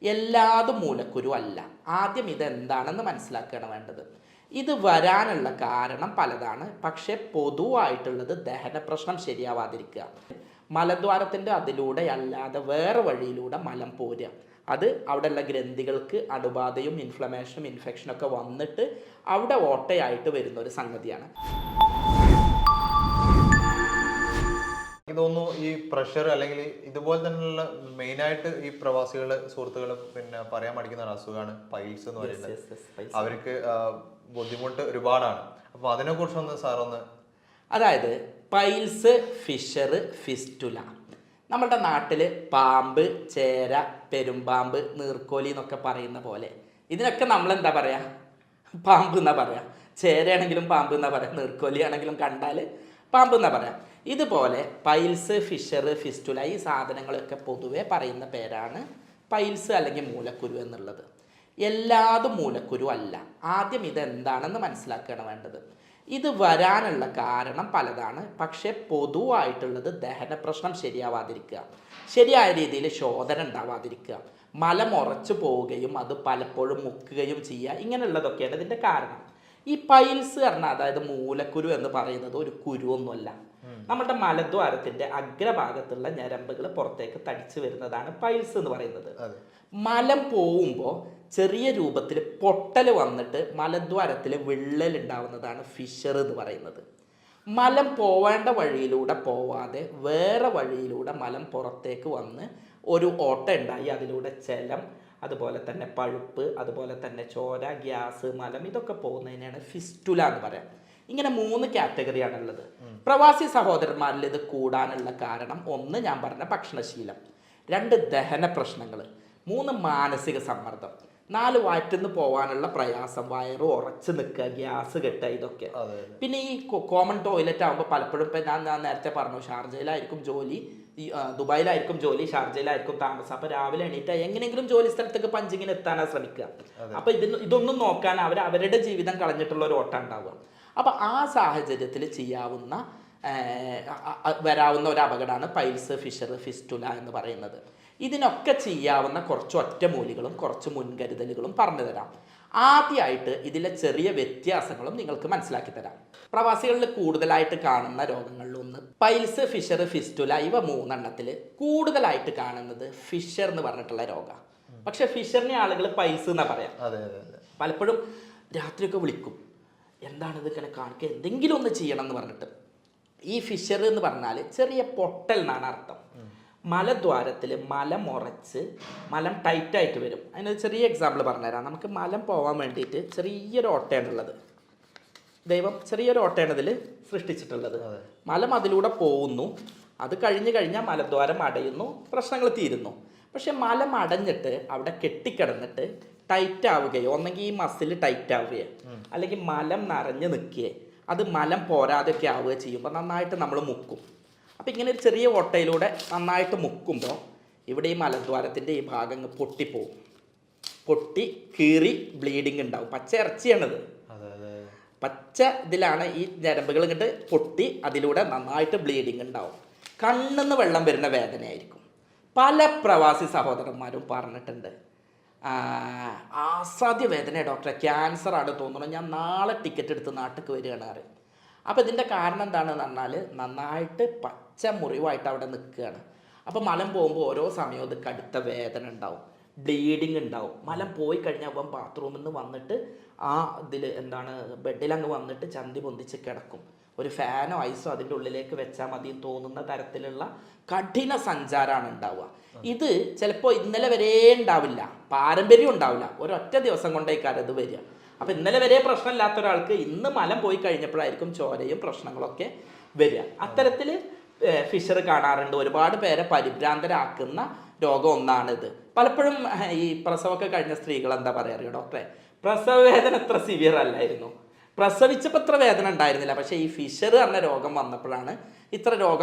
എല്ലാതും മൂലക്കുരു അല്ല. ആദ്യം ഇതെന്താണെന്ന് മനസ്സിലാക്കുകയാണ് വേണ്ടത്. ഇത് വരാനുള്ള കാരണം പലതാണ്. പക്ഷേ പൊതുവായിട്ടുള്ളത് ദഹന പ്രശ്നം ശരിയാവാതിരിക്കുക. മലദ്വാരത്തിൻ്റെ അതിലൂടെ അല്ലാതെ വേറെ വഴിയിലൂടെ മലം പോരുക. അത് അവിടെയുള്ള ഗ്രന്ഥികൾക്ക് അണുബാധയും ഇൻഫ്ലമേഷനും ഇൻഫെക്ഷനൊക്കെ വന്നിട്ട് അവിടെ ഓട്ടയായിട്ട് വരുന്ന ഒരു സംഗതിയാണ്. എനിക്ക് തോന്നുന്നു ഈ പ്രഷർ അല്ലെങ്കിൽ ഇതുപോലെ തന്നെയുള്ള മെയിനായിട്ട് ഈ പ്രവാസികൾ സുഹൃത്തുക്കൾ പിന്നെ പറയാൻ പഠിക്കുന്ന ഒരു അസുഖമാണ് പൈൽസ് എന്ന് പറയുന്നത്. അവർക്ക് ബുദ്ധിമുട്ട് ഒരുപാടാണ്. അപ്പോൾ അതിനെ കുറിച്ചൊന്ന് സാറൊന്ന്. അതായത് പൈൽസ്, ഫിഷർ, ഫിസ്റ്റുല. നമ്മുടെ നാട്ടിൽ പാമ്പ്, ചേര, പെരുമ്പാമ്പ്, നീർക്കോലി എന്നൊക്കെ പറയുന്ന പോലെ ഇതിനൊക്കെ നമ്മളെന്താ പറയുക? പാമ്പ് എന്നാ പറയുക. ചേരയാണെങ്കിലും പാമ്പ് എന്നാ പറയുക, നീർക്കോലി ആണെങ്കിലും കണ്ടാൽ പാമ്പ് എന്നാ പറയാം. ഇതുപോലെ പൈൽസ്, ഫിഷർ, ഫിസ്റ്റുല ഈ സാധനങ്ങളൊക്കെ പൊതുവെ പറയുന്ന പേരാണ് പൈൽസ് അല്ലെങ്കിൽ മൂലക്കുരു എന്നുള്ളത്. എല്ലാതും മൂലക്കുരു അല്ല. ആദ്യം ഇതെന്താണെന്ന് മനസ്സിലാക്കുകയാണ് വേണ്ടത്. ഇത് വരാനുള്ള കാരണം പലതാണ്. പക്ഷേ പൊതുവായിട്ടുള്ളത് ദഹന പ്രശ്നം ശരിയാവാതിരിക്കുക, ശരിയായ രീതിയിൽ ശോധന ഉണ്ടാവാതിരിക്കുക, മലം ഉറച്ചു പോവുകയും അത് പലപ്പോഴും മുക്കുകയും ചെയ്യുക, ഇങ്ങനെയുള്ളതൊക്കെയാണ് ഇതിൻ്റെ കാരണം. ഈ പൈൽസ് പറഞ്ഞാൽ, അതായത് മൂലക്കുരു എന്ന് പറയുന്നത് ഒരു കുരുവൊന്നുമല്ല. നമ്മുടെ മലദ്വാരത്തിൻ്റെ അഗ്രഭാഗത്തുള്ള ഞരമ്പുകൾ പുറത്തേക്ക് തടിച്ചു വരുന്നതാണ് പൈൽസ് എന്ന് പറയുന്നത്. മലം പോവുമ്പോൾ ചെറിയ രൂപത്തിൽ പൊട്ടൽ വന്നിട്ട് മലദ്വാരത്തിൽ വിള്ളൽ ഉണ്ടാവുന്നതാണ് ഫിഷർ എന്ന് പറയുന്നത്. മലം പോവേണ്ട വഴിയിലൂടെ പോവാതെ വേറെ വഴിയിലൂടെ മലം പുറത്തേക്ക് വന്ന് ഒരു ഓട്ട ഉണ്ടായി അതിലൂടെ ജലം, അതുപോലെ തന്നെ പഴുപ്പ്, അതുപോലെ തന്നെ ചോര, ഗ്യാസ്, മലം ഇതൊക്കെ പോകുന്നതിനാണ് ഫിസ്റ്റുല എന്ന് പറയാം. ഇങ്ങനെ 3 കാറ്റഗറിയാണുള്ളത്. പ്രവാസി സഹോദരന്മാരിൽ ഇത് കൂടാനുള്ള കാരണം 1 ഞാൻ പറഞ്ഞ ഭക്ഷണശീലം, 2 ദഹന പ്രശ്നങ്ങൾ, 3 മാനസിക സമ്മർദ്ദം, 4 വയറ്റിന്ന് പോകാനുള്ള പ്രയാസം, വയറ് ഉറച്ചു നിൽക്കുക, ഗ്യാസ് കെട്ടുക, ഇതൊക്കെ. പിന്നെ ഈ കോമൺ ടോയ്ലറ്റ് ആകുമ്പോൾ പലപ്പോഴും ഇപ്പം ഞാൻ നേരത്തെ പറഞ്ഞു, ഷാർജയിലായിരിക്കും ജോലി, ദുബായിലായിരിക്കും ജോലി, ഷാർജയിലായിരിക്കും താമസം. അപ്പോൾ രാവിലെ എണീറ്റ് എങ്ങനെയെങ്കിലും ജോലി സ്ഥലത്തേക്ക് പഞ്ചിങ്ങിന് എത്താനാണ് ശ്രമിക്കുക. അപ്പോൾ ഇതൊന്നും നോക്കാൻ അവരുടെ ജീവിതം കളഞ്ഞിട്ടുള്ള ഒരു ഓട്ടം ഉണ്ടാവുക. അപ്പോൾ ആ സാഹചര്യത്തിൽ വരാവുന്ന ഒരു അപകടമാണ് പൈൽസ്, ഫിഷർ, ഫിസ്റ്റുല എന്ന് പറയുന്നത്. ഇതിനൊക്കെ ചെയ്യാവുന്ന കുറച്ച് ഒറ്റമൂലികളും കുറച്ച് മുൻകരുതലുകളും പറഞ്ഞു തരാം. ആദ്യമായിട്ട് ഇതിലെ ചെറിയ വ്യത്യാസങ്ങളും നിങ്ങൾക്ക് മനസ്സിലാക്കി തരാം. പ്രവാസികളിൽ കൂടുതലായിട്ട് കാണുന്ന രോഗങ്ങളിലൊന്ന് പൈൽസ്, ഫിഷർ, ഫിസ്റ്റുല. ഇവ 3 കൂടുതലായിട്ട് കാണുന്നത് ഫിഷർ എന്ന് പറഞ്ഞിട്ടുള്ള രോഗമാണ്. പക്ഷെ ഫിഷറിനെ ആളുകൾ പൈൽസ് എന്നാ പറയാം. പലപ്പോഴും രാത്രിയൊക്കെ വിളിക്കും, എന്താണിത് ഇങ്ങനെ കാണിക്കുക, എന്തെങ്കിലും ഒന്ന് ചെയ്യണം എന്ന് പറഞ്ഞിട്ട്. ഈ ഫിഷർ എന്ന് പറഞ്ഞാൽ ചെറിയ പൊട്ടൽ എന്നാണ് അർത്ഥം. മലദ്വാരത്തിൽ മലം ഉറച്ച് മലം ടൈറ്റായിട്ട് വരും. അതിനൊരു ചെറിയ എക്സാമ്പിൾ പറഞ്ഞുതരാം. നമുക്ക് മലം പോകാൻ വേണ്ടിയിട്ട് ചെറിയൊരു ഓട്ടയാണുള്ളത്. ദൈവം ചെറിയൊരു ഓട്ടയാണ് ഇതിൽ സൃഷ്ടിച്ചിട്ടുള്ളത്. മലം അതിലൂടെ പോകുന്നു, അത് കഴിഞ്ഞാൽ മലദ്വാരം അടയുന്നു, പ്രശ്നങ്ങൾ തീരുന്നു. പക്ഷെ മലം അടഞ്ഞിട്ട് അവിടെ കെട്ടിക്കിടന്നിട്ട് ടൈറ്റ് ആവുകയോ, ഒന്നെങ്കിൽ ഈ മസിൽ ടൈറ്റ് ആവുകയോ, അല്ലെങ്കിൽ മലം നിറഞ്ഞ് നിൽക്കുകയോ, അത് മലം പോരാതെയൊക്കെ ആവുകയോ ചെയ്യുമ്പോൾ നന്നായിട്ട് നമ്മൾ മുക്കും. അപ്പോൾ ഇങ്ങനെ ഒരു ചെറിയ ഓട്ടയിലൂടെ നന്നായിട്ട് മുക്കുമ്പോൾ ഇവിടെ ഈ മലദ്വാരത്തിൻ്റെ ഈ ഭാഗം പൊട്ടിപ്പോവും. പൊട്ടി കീറി ബ്ലീഡിങ് ഉണ്ടാവും. പച്ച ഇറച്ചിയാണിത്. പച്ച ഇതിലാണ് ഈ ഞരമ്പുകൾ ഇങ്ങോട്ട് പൊട്ടി അതിലൂടെ നന്നായിട്ട് ബ്ലീഡിങ് ഉണ്ടാവും. കണ്ണിന്ന് വെള്ളം വരുന്ന വേദനയായിരിക്കും. പല പ്രവാസി സഹോദരന്മാരും പറഞ്ഞിട്ടുണ്ട്, അസാധ്യ വേദന ഡോക്ടറെ, ക്യാൻസറാണ് തോന്നുന്നു, ഞാൻ നാളെ ടിക്കറ്റ് എടുത്ത് നാട്ടിലേക്ക് വരികയാണ് പറയും. അപ്പോൾ ഇതിൻ്റെ കാരണം എന്താണെന്ന് പറഞ്ഞാൽ നന്നായിട്ട് പച്ച മുറിവായിട്ട് അവിടെ നിൽക്കുകയാണ്. അപ്പോൾ മലം പോകുമ്പോൾ ഓരോ സമയവും ഇത് കടുത്ത വേദന ഉണ്ടാവും, ബ്ലീഡിങ് ഉണ്ടാവും. മലം പോയി കഴിഞ്ഞാൽ അവൻ ബാത്റൂമിൽ നിന്ന് വന്നിട്ട് ആ ബെഡിലങ്ങ് വന്നിട്ട് ചന്തി പൊന്തിച്ച് കിടക്കും. ഒരു ഫാനോ ഐസോ അതിൻ്റെ ഉള്ളിലേക്ക് വെച്ചാൽ മതി തോന്നുന്ന തരത്തിലുള്ള കഠിന സഞ്ചാരമാണ് ഉണ്ടാവുക. ഇത് ചിലപ്പോൾ ഇന്നലെ വരെ ഉണ്ടാവില്ല, പാരമ്പര്യം ഉണ്ടാവില്ല, ഒരൊറ്റ ദിവസം കൊണ്ടേക്കാരം ഇത് വരിക. അപ്പോൾ ഇന്നലെ വരെ പ്രശ്നമില്ലാത്ത ഒരാൾക്ക് ഇന്ന് മലം പോയി കഴിഞ്ഞപ്പോഴായിരിക്കും ചോരയും പ്രശ്നങ്ങളൊക്കെ വരിക. അത്തരത്തിൽ ഫിഷർ കാണാറുണ്ട്. ഒരുപാട് പേരെ പരിഭ്രാന്തരാക്കുന്ന രോഗം ഒന്നാണിത്. പലപ്പോഴും ഈ പ്രസവമൊക്കെ കഴിഞ്ഞ സ്ത്രീകൾ എന്താ പറയാറിയോ, ഡോക്ടറെ പ്രസവ വേദന എത്ര സിവിയർ അല്ലായിരുന്നു, പ്രസവിച്ചപ്പോൾ ഇത്ര വേദന ഉണ്ടായിരുന്നില്ല, പക്ഷേ ഈ ഫിഷർ പറഞ്ഞ രോഗം വന്നപ്പോഴാണ് ഇത്ര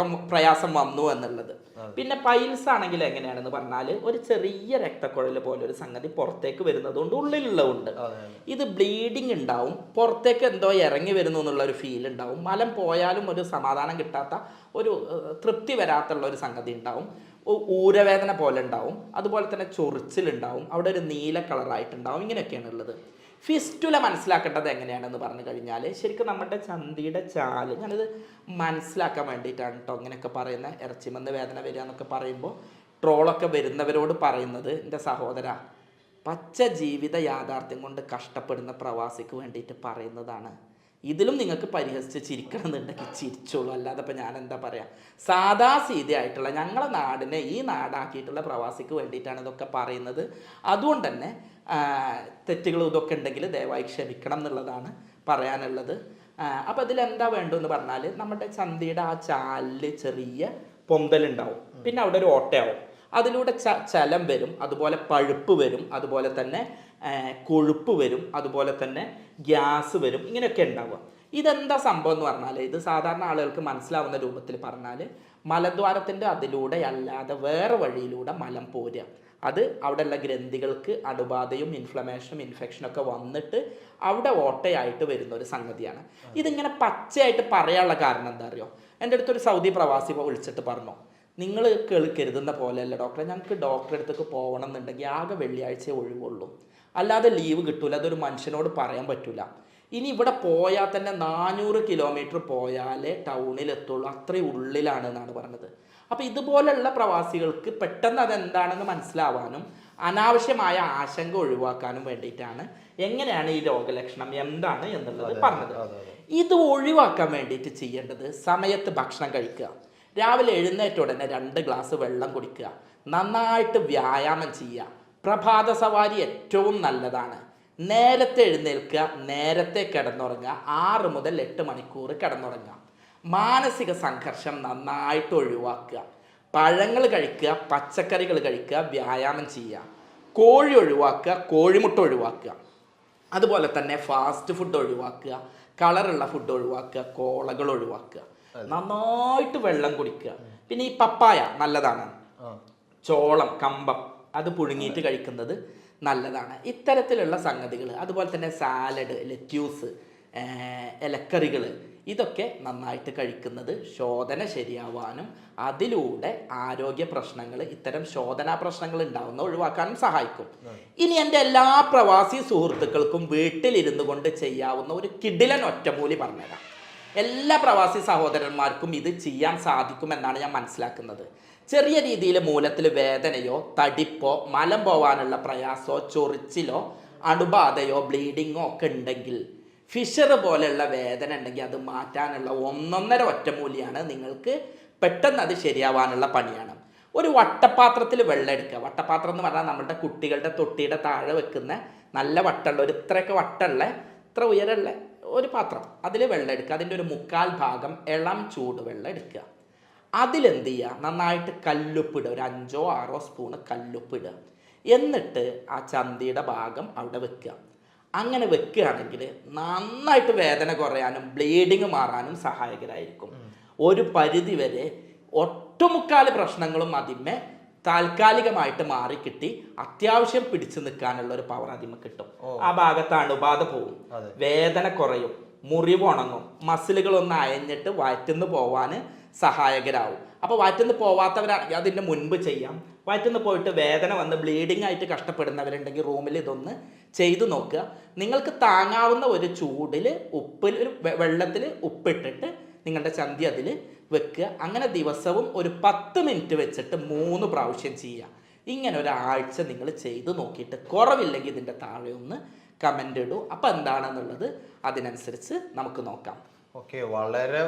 പ്രയാസം വന്നു എന്നുള്ളത്. പിന്നെ പൈൽസ് ആണെങ്കിൽ എങ്ങനെയാണെന്ന് പറഞ്ഞാൽ ഒരു ചെറിയ രക്തക്കുഴൽ പോലെ ഒരു സംഗതി പുറത്തേക്ക് വരുന്നതുകൊണ്ട് ഉള്ളിലുള്ളതുകൊണ്ട് ഇത് ബ്ലീഡിങ് ഉണ്ടാവും, പുറത്തേക്ക് എന്തോ ഇറങ്ങി വരുന്നു എന്നുള്ള ഒരു ഫീൽ ഉണ്ടാവും. മലം പോയാലും ഒരു സമാധാനം കിട്ടാത്ത, ഒരു തൃപ്തി വരാത്തുള്ള ഒരു സംഗതി ഉണ്ടാവും. ഊരവേദന പോലെ ഉണ്ടാവും, അതുപോലെ തന്നെ ചൊറിച്ചിലുണ്ടാവും, അവിടെ ഒരു നീല കളറായിട്ടുണ്ടാവും, ഇങ്ങനെയൊക്കെയാണ് ഉള്ളത്. ഫിസ്റ്റുല മനസ്സിലാക്കേണ്ടത് എങ്ങനെയാണെന്ന് പറഞ്ഞു കഴിഞ്ഞാൽ ശരിക്കും നമ്മുടെ ചന്തിയുടെ ചാല്, ഞാനിത് മനസ്സിലാക്കാൻ വേണ്ടിയിട്ടാണ് കേട്ടോ ഇങ്ങനെയൊക്കെ പറയുന്നത്. ഇറച്ചിമന്ന് വേദന വരിക എന്നൊക്കെ പറയുമ്പോൾ ട്രോളൊക്കെ വരുന്നവരോട് പറയുന്നത്, എൻ്റെ സഹോദര, പച്ച ജീവിത യാഥാർത്ഥ്യം കൊണ്ട് കഷ്ടപ്പെടുന്ന പ്രവാസിക്ക് വേണ്ടിയിട്ട് പറയുന്നതാണ്. ഇതിലും നിങ്ങൾക്ക് പരിഹസിച്ച് ചിരിക്കണം എന്നുണ്ടെങ്കിൽ ചിരിച്ചോളൂ, അല്ലാതെ ഇപ്പം ഞാൻ എന്താ പറയുക. സാധാ സീതയായിട്ടുള്ള ഞങ്ങളെ നാടിനെ ഈ നാടാക്കിയിട്ടുള്ള പ്രവാസിക്ക് വേണ്ടിയിട്ടാണ് ഇതൊക്കെ പറയുന്നത്. അതുകൊണ്ട് തന്നെ തെറ്റുകളും ഇതൊക്കെ ഉണ്ടെങ്കിൽ ദയവായി ക്ഷമിക്കണം എന്നുള്ളതാണ് പറയാനുള്ളത്. അപ്പോൾ ഇതിലെന്താ വേണ്ടതെന്ന് പറഞ്ഞാൽ നമ്മുടെ ചന്തിയുടെ ആ ചാലിൽ ചെറിയ പൊന്തലുണ്ടാവും, പിന്നെ അവിടെ ഒരു ഓട്ടയാവും, അതിലൂടെ ചലം വരും, അതുപോലെ പഴുപ്പ് വരും, അതുപോലെ തന്നെ കൊഴുപ്പ് വരും, അതുപോലെ തന്നെ ഗ്യാസ് വരും, ഇങ്ങനെയൊക്കെ ഉണ്ടാവുക. ഇതെന്താ സംഭവം എന്ന് പറഞ്ഞാൽ, ഇത് സാധാരണ ആളുകൾക്ക് മനസ്സിലാവുന്ന രൂപത്തിൽ പറഞ്ഞാൽ മലദ്വാരത്തിൻ്റെ അതിലൂടെ അല്ലാതെ വേറെ വഴിയിലൂടെ മലം പോരുക. അത് അവിടെയുള്ള ഗ്രന്ഥികൾക്ക് അണുബാധയും ഇൻഫ്ലമേഷനും ഇൻഫെക്ഷനൊക്കെ വന്നിട്ട് അവിടെ ഓട്ടയായിട്ട് വരുന്ന ഒരു സംഗതിയാണ്. ഇതിങ്ങനെ പച്ചയായിട്ട് പറയാനുള്ള കാരണം എന്താ അറിയോ? എൻ്റെ അടുത്തൊരു സൗദി പ്രവാസി വിളിച്ചിട്ട് പറഞ്ഞു, നിങ്ങൾ കരുതുന്ന പോലെയല്ല ഡോക്ടറെ, ഞങ്ങൾക്ക് ഡോക്ടറെ അടുത്തേക്ക് പോകണം എന്നുണ്ടെങ്കിൽ ആകെ വെള്ളിയാഴ്ച ഒഴിവുള്ളൂ, അല്ലാതെ ലീവ് കിട്ടൂല, അതൊരു മനുഷ്യനോട് പറയാൻ പറ്റൂല. ഇനി ഇവിടെ പോയാൽ തന്നെ 400 കിലോമീറ്റർ പോയാലേ ടൗണിലെത്തുള്ളൂ, അത്രയും ഉള്ളിലാണ് എന്നാണ് പറഞ്ഞത്. അപ്പോൾ ഇതുപോലെയുള്ള പ്രവാസികൾക്ക് പെട്ടെന്ന് അതെന്താണെന്ന് മനസ്സിലാവാനും അനാവശ്യമായ ആശങ്ക ഒഴിവാക്കാനും വേണ്ടിയിട്ടാണ് എങ്ങനെയാണ് ഈ രോഗലക്ഷണം എന്താണ് എന്നുള്ളത് പറഞ്ഞത്. ഇത് ഒഴിവാക്കാൻ വേണ്ടിയിട്ട് ചെയ്യേണ്ടത് സമയത്ത് ഭക്ഷണം കഴിക്കുക, രാവിലെ എഴുന്നേറ്റ ഉടനെ 2 ഗ്ലാസ് വെള്ളം കുടിക്കുക, നന്നായിട്ട് വ്യായാമം ചെയ്യുക, പ്രഭാത സവാരി ഏറ്റവും നല്ലതാണ്, നേരത്തെ എഴുന്നേൽക്കുക, നേരത്തെ കിടന്നുറങ്ങുക, 6 മുതൽ 8 മണിക്കൂർ കിടന്നുറങ്ങുക, മാനസിക സംഘർഷം നന്നായിട്ട് ഒഴിവാക്കുക, പഴങ്ങൾ കഴിക്കുക, പച്ചക്കറികൾ കഴിക്കുക, വ്യായാമം ചെയ്യുക, കോഴി ഒഴിവാക്കുക, കോഴിമുട്ട ഒഴിവാക്കുക, അതുപോലെ തന്നെ ഫാസ്റ്റ് ഫുഡ് ഒഴിവാക്കുക, കളറുള്ള ഫുഡ് ഒഴിവാക്കുക, കോളകൾ ഒഴിവാക്കുക, നന്നായിട്ട് വെള്ളം കുടിക്കുക. പിന്നെ ഈ പപ്പായ നല്ലതാണ്, ചോളം, കമ്പം അത് പുഴുങ്ങിയിട്ട് കഴിക്കുന്നത് നല്ലതാണ്. ഇത്തരത്തിലുള്ള സംഗതികൾ, അതുപോലെ തന്നെ സാലഡ്, ലെറ്റ്യൂസ്, ഇലക്കറികൾ, ഇതൊക്കെ നന്നായിട്ട് കഴിക്കുന്നത് ശോധന ശരിയാവാനും അതിലൂടെ ആരോഗ്യ പ്രശ്നങ്ങൾ, ഇത്തരം ശോധനാ പ്രശ്നങ്ങൾ ഉണ്ടാവുന്ന ഒഴിവാക്കാനും സഹായിക്കും. ഇനി എൻ്റെ എല്ലാ പ്രവാസി സുഹൃത്തുക്കൾക്കും വീട്ടിലിരുന്നു കൊണ്ട് ചെയ്യാവുന്ന ഒരു കിടിലൻ ഒറ്റമൂലി പറഞ്ഞുതരാം. എല്ലാ പ്രവാസി സഹോദരന്മാർക്കും ഇത് ചെയ്യാൻ സാധിക്കുമെന്നാണ് ഞാൻ മനസ്സിലാക്കുന്നത്. ചെറിയ രീതിയിൽ മൂലത്തിൽ വേദനയോ തടിപ്പോ മലം പോവാനുള്ള പ്രയാസമോ ചൊറിച്ചിലോ അണുബാധയോ ബ്ലീഡിങ്ങോ ഒക്കെ ഉണ്ടെങ്കിൽ, ഫിഷർ പോലെയുള്ള വേദന ഉണ്ടെങ്കിൽ അത് മാറ്റാനുള്ള 1.5 ഒറ്റമൂലിയാണ്. നിങ്ങൾക്ക് പെട്ടെന്ന് അത് ശരിയാവാനുള്ള പണിയാണ്. ഒരു വട്ടപാത്രത്തിൽ വെള്ളം എടുക്കുക. വട്ടപാത്രം എന്ന് പറഞ്ഞാൽ നമ്മുടെ കുട്ടികളുടെ തൊട്ടിയുടെ താഴെ വെക്കുന്ന നല്ല വട്ടമുള്ള ഒരു ഇത്രയൊക്കെ വട്ടമുള്ള ഇത്ര ഉയരമുള്ള ഒരു പാത്രം, അതിൽ വെള്ളം എടുക്കുക. അതിൻ്റെ ഒരു 1/4 ഭാഗം ഇളം ചൂട് വെള്ളം എടുക്കുക. അതിലെന്ത് ചെയ്യുക, നന്നായിട്ട് കല്ലുപ്പിടുക, ഒരു 5 or 6 സ്പൂണ് കല്ലുപ്പിടുക. എന്നിട്ട് ആ ചന്തിയുടെ ഭാഗം അവിടെ വെക്കുക. അങ്ങനെ വെക്കുകയാണെങ്കിൽ നന്നായിട്ട് വേദന കുറയാനും ബ്ലീഡിങ് മാറാനും സഹായകരായിരിക്കും. ഒരു പരിധി വരെ ഒട്ടുമുക്കാൽ പ്രശ്നങ്ങളും അതിന്മേ താൽക്കാലികമായിട്ട് മാറിക്കിട്ടി അത്യാവശ്യം പിടിച്ചു നിൽക്കാനുള്ള ഒരു പവർ അതിമ കിട്ടും. ആ ഭാഗത്ത് അണുബാധ പോവും, വേദന കുറയും, മുറിവ് ഉണങ്ങും, മസിലുകളൊന്ന് അയഞ്ഞിട്ട് വയറ്റിന്ന് പോവാൻ സഹായകരാകും. അപ്പോൾ വയറ്റിന്ന് പോവാത്തവരാണെങ്കിൽ അതിൻ്റെ മുൻപ് ചെയ്യാം. വയറ്റിന്ന് പോയിട്ട് വേദന വന്ന് ബ്ലീഡിങ് ആയിട്ട് കഷ്ടപ്പെടുന്നവരുണ്ടെങ്കിൽ റൂമിൽ ഇതൊന്ന് ചെയ്തു നോക്കുക. നിങ്ങൾക്ക് താങ്ങാവുന്ന ഒരു ചൂടിൽ വെള്ളത്തിൽ ഉപ്പിട്ടിട്ട് നിങ്ങളുടെ ചന്തി അതിൽ വെക്കുക. അങ്ങനെ ദിവസവും ഒരു 10 മിനിറ്റ് വെച്ചിട്ട് 3 പ്രാവശ്യം ചെയ്യുക. ഇങ്ങനെ ഒരാഴ്ച നിങ്ങൾ ചെയ്ത് നോക്കിയിട്ട് കുറവില്ലെങ്കിൽ ഇതിൻ്റെ താഴെ ഒന്ന് കമൻ്റ് ഇടൂ. അപ്പോൾ എന്താണെന്നുള്ളത് അതിനനുസരിച്ച് നമുക്ക് നോക്കാം. ഓക്കെ, വളരെ